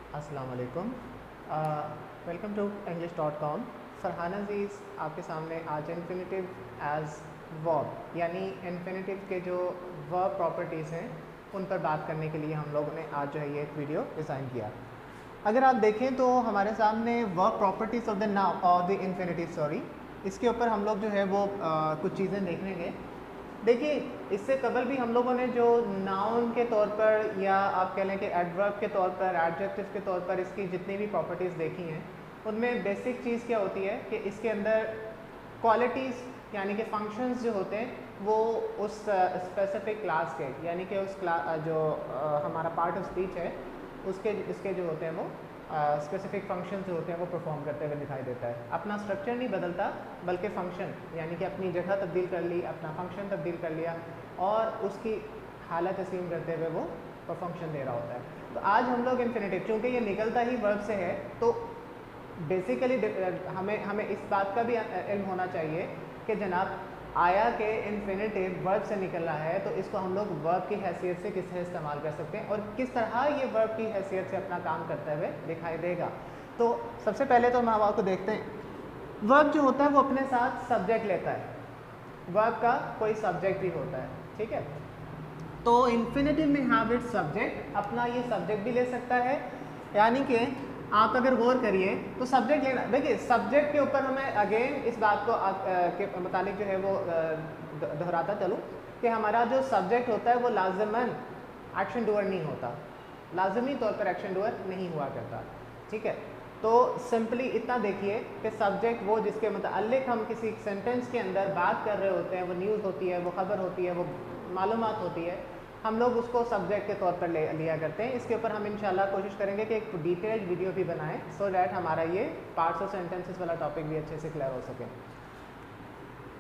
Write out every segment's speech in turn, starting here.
अस्सलाम वालेकुम। Welcome to english.com। Farhan अजीज़ आपके सामने आज इन्फिनेटिव एज वर्ब यानी इन्फिनेटिव के जो वर्ब प्रॉपर्टीज़ हैं उन पर बात करने के लिए हम लोगों ने आज जो है ये एक वीडियो डिज़ाइन किया। अगर आप देखें तो हमारे सामने verb properties of the noun और द इन्फिनेटिव इसके ऊपर हम लोग जो है वो कुछ चीज़ें देखेंगे। देखिए, इससे कबल भी हम लोगों ने जो नाउन के तौर पर या आप कह लें कि एडवर्ब के तौर पर, एडजेक्टिव के तौर पर इसकी जितनी भी प्रॉपर्टीज़ देखी हैं उनमें बेसिक चीज़ क्या होती है कि इसके अंदर क्वालिटीज़ यानी कि फंक्शंस जो होते हैं वो उस स्पेसिफिक क्लास के यानी कि उस जो हमारा पार्ट ऑफ स्पीच है उसके इसके जो होते हैं वो स्पेसिफिक फंक्शन जो होते हैं वो परफॉर्म करते हुए दिखाई देता है। अपना स्ट्रक्चर नहीं बदलता बल्कि फ़ंक्शन यानी कि अपनी जगह तब्दील कर ली, अपना फंक्शन तब्दील कर लिया और उसकी हालत तस्लीम करते हुए वो फंक्शन दे रहा होता है। तो आज हम लोग इन्फिनेटिव, चूँकि ये निकलता ही वर्ब से है तो बेसिकली हमें इस बात का भी इल्म होना चाहिए कि जनाब आया के इन्फिनेटिव वर्ब से निकल रहा है तो इसको हम लोग वर्ब की हैसियत से किस तरह इस्तेमाल कर सकते हैं और किस तरह ये वर्ब की हैसियत से अपना काम करते हुए दिखाई देगा। तो सबसे पहले तो हम आपको देखते हैं वर्ब जो होता है वो अपने साथ सब्जेक्ट लेता है। वर्ब का कोई सब्जेक्ट भी होता है, ठीक है। तो इन्फिनेटिव में हैव इट सब्जेक्ट, अपना ये सब्जेक्ट भी ले सकता है। यानी कि आप अगर गौर करिए तो सब्जेक्ट लेना, देखिए सब्जेक्ट के ऊपर हमें अगेन इस बात को के मुतालिक जो है वो दोहराता चलूँ कि हमारा जो सब्जेक्ट होता है वो लाजमन एक्शन डूअर नहीं होता, लाजमी तौर पर एक्शन डूअर नहीं हुआ करता, ठीक है। तो सिंपली इतना देखिए कि सब्जेक्ट वो जिसके मुताल्लिक हम किसी सेंटेंस के अंदर बात कर रहे होते हैं, वो न्यूज़ होती है, वो ख़बर होती है, वो मालूमात होती है, हम लोग उसको सब्जेक्ट के तौर पर लिया करते हैं। इसके ऊपर हम इंशाल्लाह कोशिश करेंगे कि एक डिटेल्ड वीडियो भी बनाएं सो डैट हमारा ये पार्ट्स ऑफ सेंटेंसेस वाला टॉपिक भी अच्छे से क्लियर हो सके।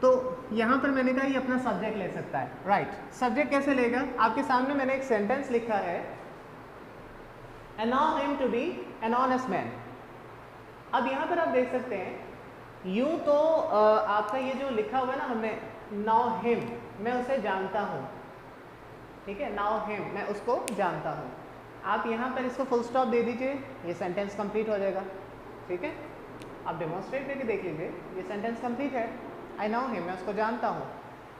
तो यहाँ पर मैंने कहा ये अपना सब्जेक्ट ले सकता है, राइट। सब्जेक्ट कैसे लेगा? आपके सामने मैंने एक सेंटेंस लिखा है, allow him to be an honest man। अब यहाँ पर आप देख सकते हैं यूँ तो आपका ये जो लिखा हुआ है ना हमने now him, मैं उसे जानता हूँ, ठीक है। नाउ हिम, मैं उसको जानता हूँ। आप यहाँ पर इसको फुल स्टॉप दे दीजिए, ये सेंटेंस कंप्लीट हो जाएगा, ठीक है। आप डेमोन्स्ट्रेट करके देख लीजिए, ये सेंटेंस कंप्लीट है। आई नो हिम, मैं उसको जानता हूँ।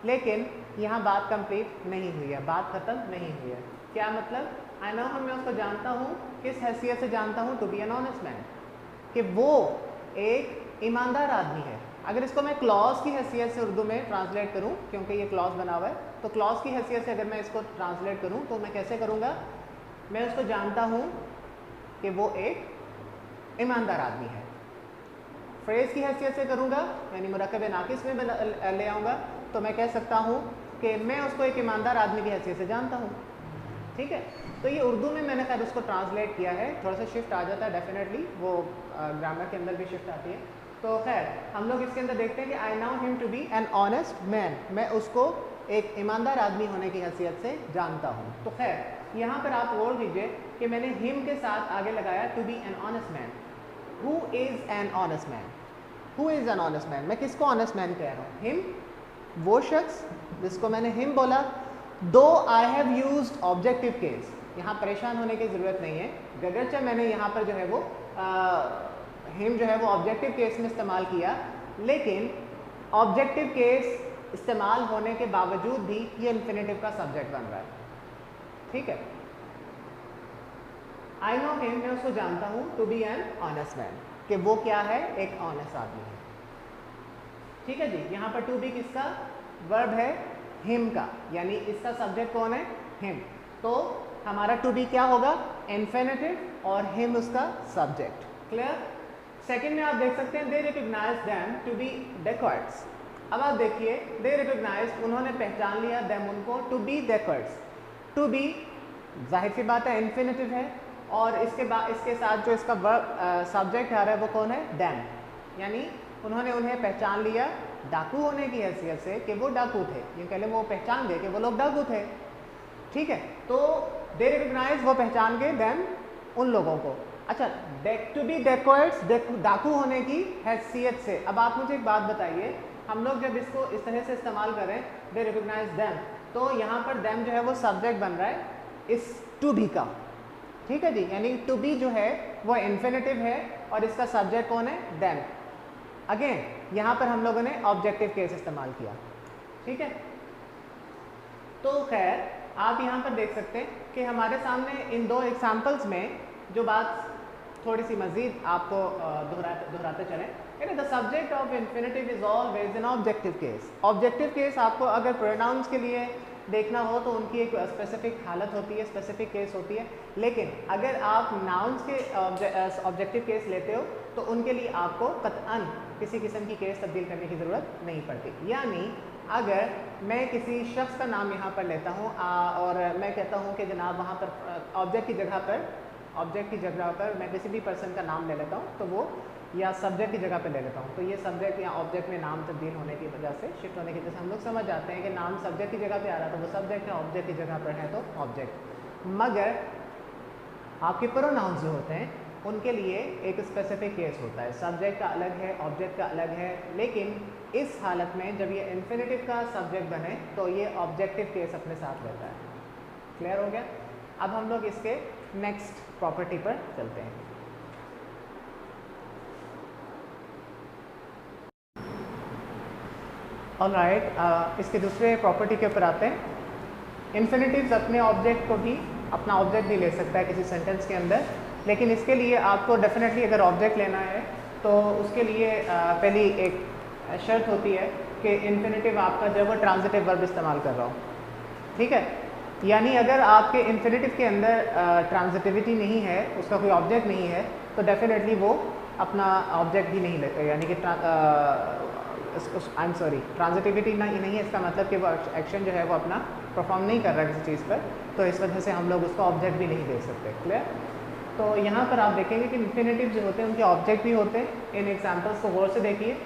लेकिन यहाँ बात कंप्लीट नहीं हुई है, बात ख़त्म नहीं हुई है। क्या मतलब? आई नो हिम, मैं उसको जानता हूँ। किस हैसियत से जानता हूँ? To be an honest man, कि वो एक ईमानदार आदमी है। अगर इसको मैं क्लॉज की हैसियत से उर्दू में ट्रांसलेट करूँ, क्योंकि ये क्लॉज बना हुआ है, तो क्लॉज की हैसियत से अगर मैं इसको ट्रांसलेट करूँ तो मैं कैसे करूँगा? मैं उसको जानता हूँ कि वो एक ईमानदार आदमी है। फ्रेज़ की हैसियत से करूँगा यानी मुरक्कब नाकिस में ले आऊँगा तो मैं कह सकता हूँ कि मैं उसको एक ईमानदार आदमी की हैसियत से जानता हूँ, ठीक है। तो ये उर्दू में मैंने खैर उसको ट्रांसलेट किया है, थोड़ा सा शिफ्ट आ जाता है डेफिनेटली, वो ग्रामर के अंदर भी शिफ्ट आती है। तो खैर हम लोग इसके अंदर देखते हैं कि I know him to be an honest man, मैं उसको एक ईमानदार आदमी होने की हैसियत से जानता हूँ। तो खैर यहाँ पर आप गौर कीजिए कि मैंने हिम के साथ आगे लगाया to be an honest man. Who is an honest man? Who is an honest man? मैं किसको ऑनेस्ट मैन कह रहा हूँ? हिम, वो शख्स जिसको मैंने हिम बोला। दो I have used objective case, यहाँ परेशान होने की ज़रूरत नहीं है, गगरचे मैंने यहाँ पर जो है वो हिम जो है वो ऑब्जेक्टिव केस में इस्तेमाल किया, लेकिन ऑब्जेक्टिव केस इस्तेमाल होने के बावजूद भी ये इन्फिनेटिव का सब्जेक्ट बन रहा है, ठीक है। आई नो हिम, मैं उसको जानता हूँ, to be an honest man, कि वो क्या है? एक ऑनेस्ट आदमी है, ठीक है जी। यहाँ पर टू बी किसका वर्ब है? हिम का, यानी इसका सब्जेक्ट कौन है? हिम। तो हमारा टू बी क्या होगा? इन्फिनेटिव और हिम उसका सब्जेक्ट। क्लियर? सेकंड में आप देख सकते हैं दे रिकॉग्नाइज देम टू बी डेकॉर्ड्स। अब आप देखिए दे रिकॉग्नाइज, उन्होंने पहचान लिया, देम उनको, टू बी डेकॉर्ड्स। टू बी जाहिर सी बात है इन्फिनेटिव है और इसके साथ जो इसका वर्ब सब्जेक्ट आ रहा है वो कौन है? देम, यानी उन्होंने उन्हें पहचान लिया डाकू होने की हैसियत से कि वो डाकू थे, ये कह लें वो पहचान गए कि वो लोग डाकू थे, ठीक है। तो दे रिकॉग्नाइज, वो पहचान गए देम, उन लोगों को। अच्छा, टू बी डेकॉर्ड्स, डाकू होने की हैसियत से। अब आप मुझे एक बात बताइए, हम लोग जब इसको इस तरह से इस्तेमाल करें दे रिकॉग्नाइज देम, तो यहाँ पर देम जो है वो सब्जेक्ट बन रहा है इस टू बी का, ठीक है जी, यानी टू बी जो है वो इन्फिनेटिव है और इसका सब्जेक्ट कौन है, देम। अगेन यहाँ पर हम लोगों ने ऑब्जेक्टिव केस इस्तेमाल किया, ठीक है। तो खैर आप यहाँ पर देख सकते हैं कि हमारे सामने इन दो एग्जाम्पल्स में जो बात थोड़ी सी मज़ीद आपको दोहराते चलें, यानी the subject of infinitive is always an objective case. Objective case आपको अगर प्रोनाउंस के लिए देखना हो तो उनकी एक स्पेसिफिक हालत होती है, स्पेसिफिक केस होती है, लेकिन अगर आप नाउन्स के ऑब्जेक्टिव केस लेते हो तो उनके लिए आपको कतअन किसी किस्म की केस तब्दील करने की ज़रूरत नहीं पड़ती। यानी अगर मैं किसी शख्स का नाम यहाँ पर लेता हूँ और मैं कहता हूँ कि जनाब वहाँ पर ऑब्जेक्ट की जगह पर मैं किसी भी पर्सन का नाम ले लेता हूँ, तो वो या सब्जेक्ट की जगह पे ले लेता हूँ, तो ये सब्जेक्ट या ऑब्जेक्ट में नाम तब्दील होने की वजह से, शिफ्ट होने की वजह से हम लोग समझ जाते हैं कि नाम सब्जेक्ट की जगह पे आ रहा था, वो सब्जेक्ट है, ऑब्जेक्ट की जगह पर है तो ऑब्जेक्ट। मगर आपके प्रोनाउंस जो होते हैं उनके लिए एक स्पेसिफिक केस होता है, सब्जेक्ट का अलग है, ऑब्जेक्ट का अलग है, लेकिन इस हालत में जब ये इन्फिनेटिव का सब्जेक्ट बने तो ये ऑब्जेक्टिव केस अपने साथ रहता है। क्लियर हो गया? अब हम लोग इसके नेक्स्ट प्रॉपर्टी पर चलते हैं। ऑलराइट, इसके दूसरे प्रॉपर्टी के ऊपर आते हैं। इन्फिनेटिव्स अपने ऑब्जेक्ट को भी अपना ऑब्जेक्ट भी ले सकता है किसी सेंटेंस के अंदर, लेकिन इसके लिए आपको डेफिनेटली अगर ऑब्जेक्ट लेना है तो उसके लिए पहली एक शर्त होती है कि इन्फिनेटिव आपका जो है वो ट्रांजिटिव वर्ब इस्तेमाल कर रहा हो, ठीक है। यानी अगर आपके इन्फिनेटिव के अंदर ट्रांजिटिविटी नहीं है, उसका कोई ऑब्जेक्ट नहीं है, तो डेफिनेटली वो अपना ऑब्जेक्ट भी नहीं लेते, यानी कि ट्रांजिटिविटी नहीं है, इसका मतलब कि वो एक्शन जो है वो अपना परफॉर्म नहीं कर रहा है किसी चीज़ पर, तो इस वजह से हम लोग उसको ऑब्जेक्ट भी नहीं दे सकते। क्लियर? तो यहाँ पर आप देखेंगे कि इन्फिनेटिव जो होते हैं उनके ऑब्जेक्ट भी होते हैं। इन एग्जाम्पल्स को गौर से देखिए।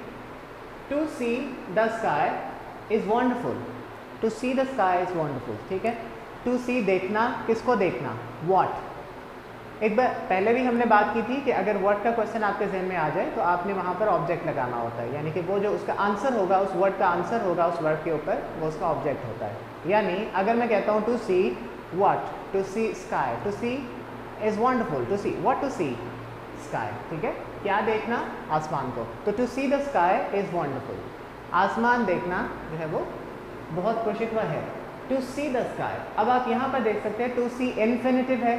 To see the sky is wonderful, to see the sky is wonderful, ठीक है। टू सी देखना, किसको देखना, व्हाट। एक बार पहले भी हमने बात की थी कि अगर वर्ड का क्वेश्चन आपके जहन में आ जाए तो आपने वहाँ पर ऑब्जेक्ट लगाना होता है, यानी कि वो जो उसका आंसर होगा, उस वर्ड का आंसर होगा उस वर्ड के ऊपर, वो उसका ऑब्जेक्ट होता है। यानी अगर मैं कहता हूँ to see what, to see sky, to see is wonderful, to see what, to see sky, ठीक है, क्या देखना, आसमान को। तो to see the sky is wonderful, आसमान देखना जो है वो बहुत खुशिकवा है। टू सी द स्काई, अब आप यहाँ पर देख सकते हैं टू सी इन्फिनेटिव है,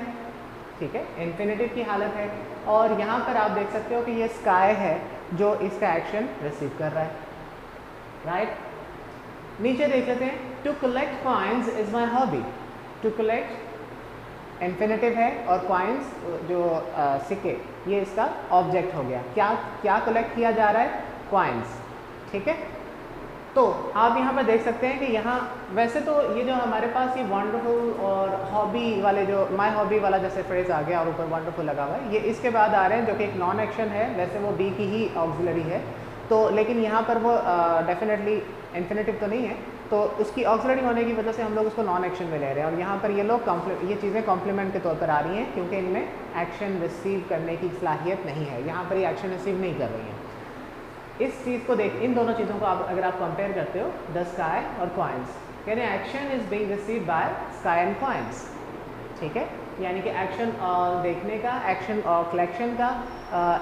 ठीक है, इन्फिनेटिव की हालत है, और यहाँ पर आप देख सकते हो कि ये स्काई है जो इसका एक्शन रिसीव कर रहा है, राइट। नीचे देख लेते हैं, to collect coins is my hobby. To collect infinitive है और कॉइन्स जो सिक्के, ये इसका ऑब्जेक्ट हो गया। क्या कलेक्ट किया जा रहा है, कॉइन्स, ठीक है। तो आप यहाँ पर देख सकते हैं कि यहाँ वैसे तो ये जो हमारे पास ये वंडरफुल और हॉबी वाले, जो माय हॉबी वाला जैसे फ्रेज आ गया और ऊपर वंडरफुल लगा हुआ है, ये इसके बाद आ रहे हैं जो कि एक नॉन एक्शन है, वैसे वो बी की ही ऑक्सिलरी है, तो लेकिन यहाँ पर वो डेफिनेटली इन्फिनेटिव तो नहीं है, तो उसकी ऑक्सिलरी होने की वजह से हम लोग उसको नॉन एक्शन में ले रहे हैं। और यहाँ पर ये लोग ये चीज़ें कॉम्प्लीमेंट के तौर पर आ रही हैं, क्योंकि इनमें एक्शन रिसीव करने की सलाहियत नहीं है, यहाँ पर ये एक्शन रिसीव नहीं कर रही हैं। इस चीज़ को देख, इन दोनों चीज़ों को आप अगर आप कंपेयर करते हो, द स्काई और कॉइन्स, यानी action is being received by sky and coins, ठीक है, यानी कि एक्शन देखने का, एक्शन और कलेक्शन का,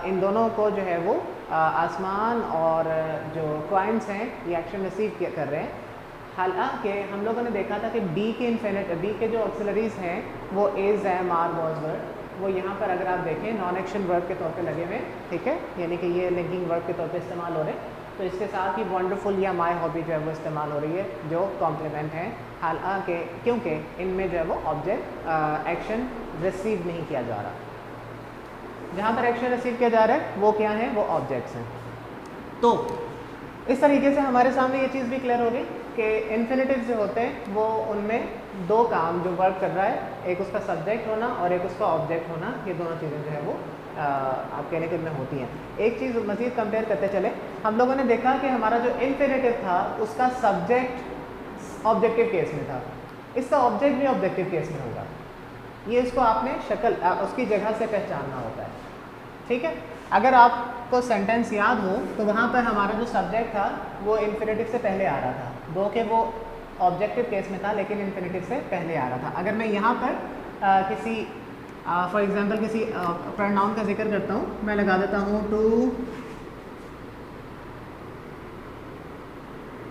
इन दोनों को जो है वो आसमान और जो कॉइन्स हैं ये एक्शन रिसीव कर रहे हैं। हालांकि हम लोगों ने देखा था कि बी के जो ऑक्सिलरीज हैं वो इज़, एम, आर, वॉज, वर, वो यहाँ पर अगर आप देखें नॉन एक्शन वर्ब के तौर पे लगे हुए, ठीक है, यानी कि ये लिंकिंग वर्ब के तौर पे इस्तेमाल हो रहे हैं। तो इसके साथ ही वंडरफुल या माय हॉबी जो है वो इस्तेमाल हो रही है, जो कॉम्प्लीमेंट हैं, हालांकि क्योंकि इनमें जो है वो ऑब्जेक्ट एक्शन रिसीव नहीं किया जा रहा। जहाँ पर एक्शन रिसीव किया जा रहा है वो क्या है, वो ऑब्जेक्ट्स हैं। तो इस तरीके से हमारे सामने ये चीज़ भी क्लियर हो गई कि इन्फिनेटिव जो होते हैं वो उनमें दो काम जो वर्क कर रहा है, एक उसका सब्जेक्ट होना और एक उसका ऑब्जेक्ट होना, ये दोनों चीज़ें जो है वो आप कहने के में होती हैं। एक चीज़ मज़ीद कंपेयर करते चले, हम लोगों ने देखा कि हमारा जो इन्फिनेटिव था उसका सब्जेक्ट ऑब्जेक्टिव केस में था, इसका ऑब्जेक्ट भी ऑब्जेक्टिव केस में होगा। ये इसको आपने शक्ल उसकी जगह से पहचानना होता है, ठीक है। अगर आपको सेंटेंस याद हो तो वहाँ पर हमारा जो सब्जेक्ट था वो इन्फिनेटिव से पहले आ रहा था, दो के वो ऑब्जेक्टिव केस में था लेकिन इन्फिनेटिव से पहले आ रहा था। अगर मैं यहाँ पर किसी फॉर एग्जांपल किसी प्रोनाउन का जिक्र करता हूँ, मैं लगा देता हूँ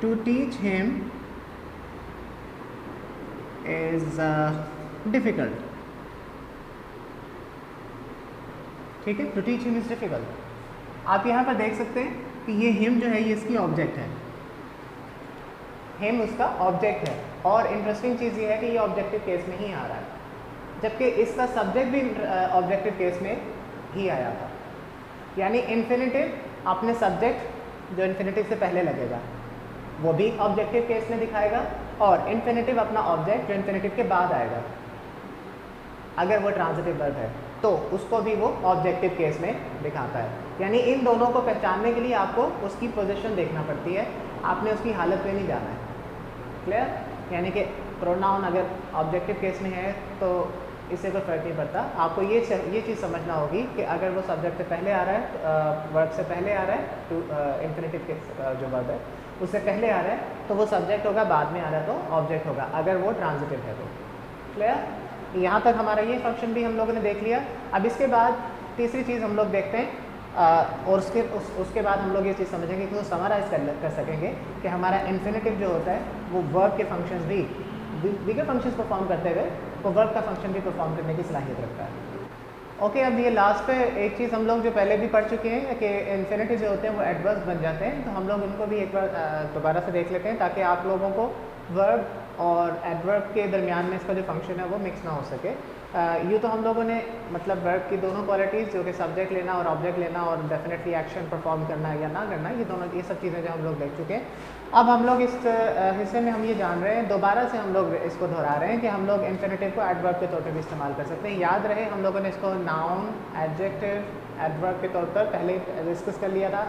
to teach him is difficult. ठीक है, to teach him is difficult. आप यहाँ पर देख सकते हैं कि ये हिम जो है ये इसकी ऑब्जेक्ट है, हिम उसका ऑब्जेक्ट है। और इंटरेस्टिंग चीज़ ये है कि ये ऑब्जेक्टिव केस में ही आ रहा है, जबकि इसका सब्जेक्ट भी ऑब्जेक्टिव केस में ही आया था। यानी इन्फिनेटिव अपने सब्जेक्ट जो इन्फिनेटिव से पहले लगेगा वो भी ऑब्जेक्टिव केस में दिखाएगा, और इन्फिनेटिव अपना ऑब्जेक्ट जो इन्फिनेटिव के बाद आएगा अगर वो ट्रांजिटिव वर्ब है तो उसको भी वो ऑब्जेक्टिव केस में दिखाता है। यानी इन दोनों को पहचानने के लिए आपको उसकी पोजीशन देखना पड़ती है, आपने उसकी हालत में नहीं जाना है। क्लियर? यानी कि प्रोनाउन अगर ऑब्जेक्टिव केस में है तो इससे कोई फ़र्क नहीं पड़ता। आपको ये चीज़ समझना होगी कि अगर वो सब्जेक्ट से पहले आ रहा है, वर्ब से पहले आ रहा है, टू इन्फिनेटिव के जो वर्ब है उससे पहले आ रहा है तो वो सब्जेक्ट होगा, बाद में आ रहा है तो ऑब्जेक्ट होगा, अगर वो ट्रांजिटिव है तो। क्लियर? यहाँ तक हमारा ये फंक्शन भी हम लोगों ने देख लिया। अब इसके बाद तीसरी चीज़ हम लोग देखते हैं, और उसके बाद हम लोग ये चीज़ समझेंगे कि वो समराइज़ कर सकेंगे कि हमारा इन्फिनेटिव जो होता है वो वर्ब के फंक्शंस भी दीगर फंक्शंस परफॉर्म करते हुए वो वर्ब का फंक्शन भी परफॉर्म करने की सलाहियत रखता है। ओके, अब ये लास्ट पे एक चीज़ हम लोग जो पहले भी पढ़ चुके हैं कि इन्फिनेटिव जो होते हैं वो एडवर्ब्स बन जाते हैं, तो हम लोग उनको भी एक बार दोबारा से देख लेते हैं ताकि आप लोगों को वर्ब और एडवर्ब के दरमियान में इसका जो फंक्शन है वो मिक्स ना हो सके। यूँ तो हम लोगों ने मतलब वर्ब की दोनों क्वालिटीज़ जो कि सब्जेक्ट लेना और ऑब्जेक्ट लेना और डेफिनेटली एक्शन परफॉर्म करना या ना करना, ये सब चीज़ें जो हम लोग देख चुके हैं। अब हम लोग इस हिस्से में हम ये जान रहे हैं, दोबारा से हम लोग इसको दोहरा रहे हैं कि हम लोग इन्फिनेटिव को एडवर्ब के तौर पर भी इस्तेमाल कर सकते हैं। याद रहे हम लोगों ने इसको नाउन, एडजेक्टिव, एडवर्ब के तौर पर पहले डिस्कस कर लिया था।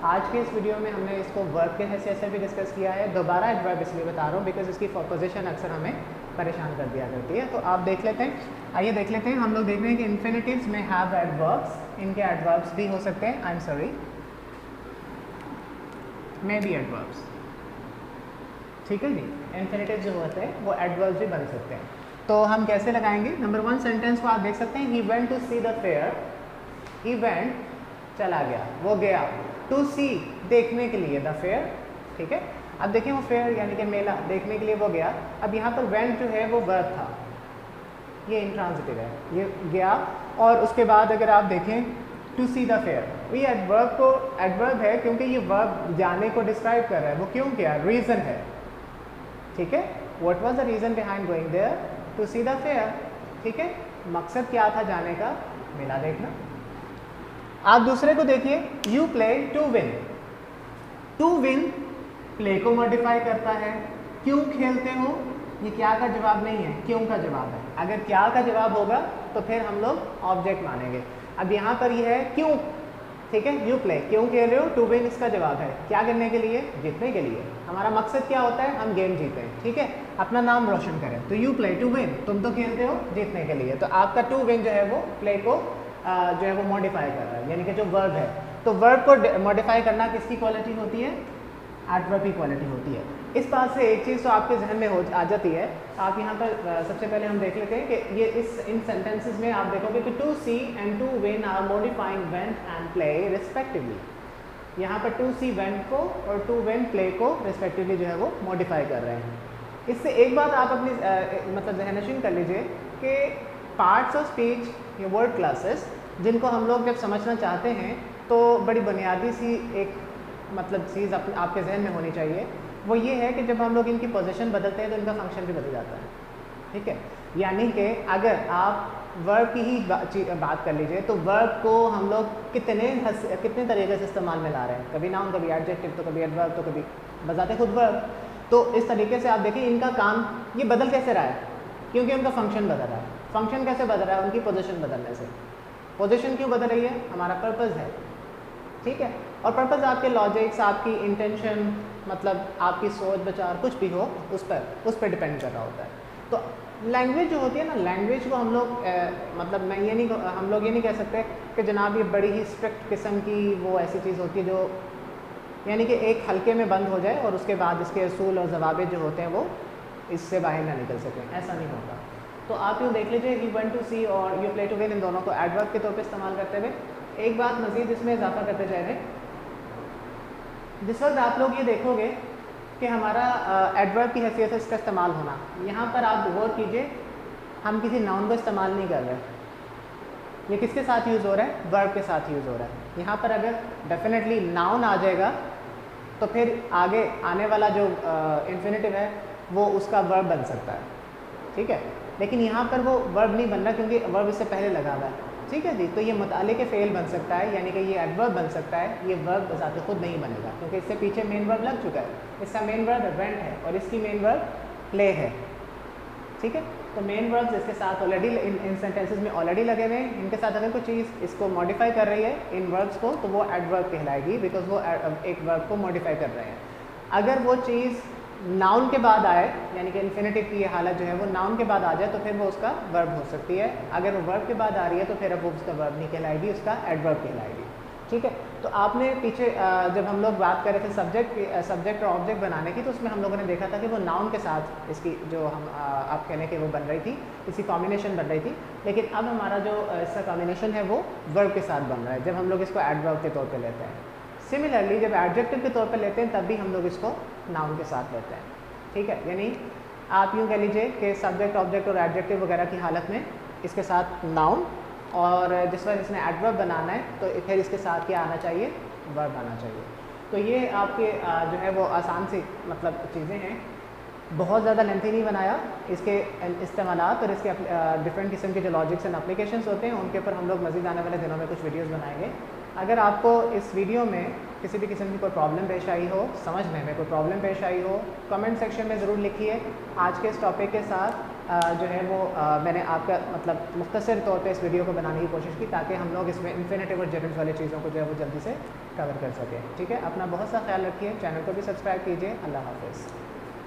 आज के इस वीडियो में हमने इसको वर्ब के हैसियत से भी डिस्कस किया है। दोबारा एडवर्ब इसलिए बता रहा हूँ बिकॉज इसकी पोजीशन अक्सर हमें परेशान कर दिया करती है। तो आप देख लेते हैं, आइए देख लेते हैं। हम लोग देख रहे हैं कि इन्फिनेटिव्स में हैव एडवर्ब्स, इनके एडवर्ब्स भी हो सकते हैं, I am sorry may be adverbs. ठीक है जी, इन्फिनेटिव जो होते हैं वो एडवर्ब्स भी बन सकते हैं। तो हम कैसे लगाएंगे? नंबर 1 सेंटेंस को आप देख सकते हैं, he went to see the fair. He went चला गया, वो गया, टू सी देखने के लिए, द फेयर। ठीक है, अब देखिए वो फेयर यानी कि मेला, देखने के लिए वो गया। अब यहाँ पर वेंट जो है वो वर्ब था, ये इंट्रांजिटिव है, ये गया। और उसके बाद अगर आप देखें टू सी द फेयर, ये एडवर्ब है क्योंकि ये वर्ब जाने को डिस्क्राइब कर रहा है। वो क्यों गया? रीज़न है। ठीक है, what was the reason behind going there? To see the fair. ठीक है, मकसद क्या था जाने का? मेला देखना। आप दूसरे को देखिए, you play to win. To win play को मॉडिफाई करता है। क्यों खेलते हो? ये क्या का जवाब नहीं है, क्यों का जवाब है। अगर क्या का जवाब होगा तो फिर हम लोग ऑब्जेक्ट मानेंगे। अब यहाँ पर ये है क्यों। ठीक है, यू प्ले, क्यों खेल रहे हो? टू विन इसका जवाब है, क्या करने के लिए? जीतने के लिए। हमारा मकसद क्या होता है? हम गेम जीतें। ठीक है, अपना नाम रोशन करें। तो यू प्ले टू विन, तुम तो खेलते हो जीतने के लिए। तो आपका टू विन जो है वो प्ले को जो है वो मॉडिफाई कर रहा है, यानी कि जो वर्ब है। तो वर्ब को मॉडिफाई करना किसकी क्वालिटी होती है? एडवर्ब की क्वालिटी होती है। इस बात से एक चीज़ तो आपके जहन में आ जाती है। आप यहाँ पर सबसे पहले हम देख लेते हैं कि ये इन सेंटेंसेस में आप देखोगे कि to see and to win are modifying went and play respectively. यहाँ पर टू सी वेंट को और टू विन प्ले को रिस्पेक्टिवली जो है वो मॉडिफाई कर रहे हैं। इससे एक बात आप अपनी मतलब जहनशीन कर लीजिए कि पार्ट्स ऑफ स्पीच या वर्ड क्लासेस जिनको हम लोग जब समझना चाहते हैं तो बड़ी बुनियादी सी एक मतलब चीज़ आपके जहन में होनी चाहिए। वो ये है कि जब हम लोग इनकी पोजीशन बदलते हैं तो इनका फंक्शन भी बदल जाता है। ठीक है, यानी कि अगर आप वर्ब की ही बात कर लीजिए तो वर्ब को हम लोग कितने तरीके से इस्तेमाल में ला रहे हैं। कभी नाउन, कभी एडजेक्टिव, तो कभी एडवर्ब, तो कभी बजाते खुद वर्ब। तो इस तरीके से आप देखें इनका काम ये बदल कैसे रहा है, क्योंकि उनका फंक्शन बदल रहा है। फंक्शन कैसे बदल रहा है? उनकी पोजीशन बदलने से। पोजीशन क्यों बदल रही है? हमारा पर्पज़ है। ठीक है, और पर्पज़ आपके लॉजिक्स, आपकी इंटेंशन, मतलब आपकी सोच विचार कुछ भी हो उस पर डिपेंड कर रहा होता है। तो लैंग्वेज जो होती है ना, लैंग्वेज को हम लोग मतलब हम लोग ये नहीं कह सकते कि जनाब ये बड़ी ही स्ट्रिक्ट किस्म की वो ऐसी चीज़ होती है जो यानी कि एक हल्के में बंद हो जाए और उसके बाद इसके असूल और ज़वाबित जो होते हैं वो इससे बाहर ना निकल सकें। ऐसा नहीं होता। तो आप यूँ देख लीजिए यू वांट टू सी और यू प्ले टू विन, इन दोनों को एडवर्ब के तौर पे इस्तेमाल करते हुए एक बात मज़ीद इसमें इजाफा करते जाएंगे। जिस वक्त आप लोग ये देखोगे कि हमारा एडवर्ब की हैसियत से इसका इस्तेमाल होना, यहाँ पर आप गौर कीजिए हम किसी नाउन को इस्तेमाल नहीं कर रहे, ये किसके साथ यूज़ हो रहा है, वर्ब के साथ यूज़ हो रहा है। यहाँ पर अगर डेफिनेटली नाउन आ जाएगा तो फिर आगे आने वाला जो इन्फिनेटिव है वो उसका वर्ब बन सकता है, ठीक है। लेकिन यहाँ पर वो वर्ब नहीं बन रहा क्योंकि वर्ब इससे पहले लगा हुआ है, ठीक है जी। तो ये मुताले के फ़ेल बन सकता है, यानी कि ये एडवर्ब बन सकता है, ये वर्ब ज़ात खुद नहीं बनेगा क्योंकि इससे पीछे मेन वर्ब लग चुका है। इसका मेन वर्ब वेंट है और इसकी मेन वर्ब प्ले है, ठीक है। तो मेन वर्ब्स इसके साथ ऑलरेडी इन सेंटेंसेस में ऑलरेडी लगे हुए हैं, इनके साथ अगर कोई चीज़ इसको मॉडिफाई कर रही है इन वर्ब्स को तो वो एडवर्ब कहलाएगी, बिकॉज वो एक वर्ब को मॉडिफाई कर रहे हैं। अगर वो चीज़ नाउन के बाद आए, यानी कि इन्फिनेटिव की हालत जो है वो नाउन के बाद आ जाए तो फिर वो उसका वर्ब हो सकती है। अगर वो वर्ब के बाद आ रही है तो फिर अब वो उसका वर्ब नहीं कहलाएगी, उसका एडवर्ब कहलाएगी, ठीक है। तो आपने पीछे जब हम लोग बात कर रहे थे सब्जेक्ट और ऑब्जेक्ट बनाने की, तो उसमें हम लोगों ने देखा था कि वो नाउन के साथ इसकी जो हम आप कहने के वो बन रही थी, इसकी कॉम्बिनेशन बन रही थी। लेकिन अब हमारा जो इसका कॉम्बिनेशन है वो वर्ब के साथ बन रहा है जब हम लोग इसको एडवर्ब के तौर पर लेते हैं। सिमिलरली जब एडजेक्टिव के तौर पर लेते हैं तब भी हम लोग इसको नाउन के साथ लेते हैं, ठीक है। यानी आप यूँ कह लीजिए कि सब्जेक्ट ऑब्जेक्ट और एडजेक्टिव वगैरह की हालत में इसके साथ नाउन, और जिस वक्त इसने एडवर्ब बनाना है तो फिर इसके साथ क्या आना चाहिए, वर्ब आना चाहिए। तो ये आपके जो है वो आसान सी मतलब चीज़ें हैं, बहुत ज़्यादा लेंथी नहीं बनाया। इसके इस्तेमालात और इसके डिफरेंट किस्म के जो लॉजिक्स एंड एप्लीकेशंस होते हैं उनके ऊपर हम लोग मज़ीद आने वाले दिनों में कुछ वीडियोस बनाएंगे। अगर आपको इस वीडियो में किसी भी किस्म की कोई प्रॉब्लम पेश आई हो, समझने में कोई प्रॉब्लम पेश आई हो, कमेंट सेक्शन में ज़रूर लिखिए। आज के इस टॉपिक के साथ जो है वो मैंने आपका मतलब मुख्तसर तौर पे इस वीडियो को बनाने की कोशिश की ताकि हम लोग इसमें इन्फिनेटिव और जेरेंट वाली चीज़ों को जो है वो जल्दी से कवर कर सकें, ठीक है। अपना बहुत सा ख्याल रखिए, चैनल को भी सब्सक्राइब कीजिए। अल्लाह हाफ़िज़।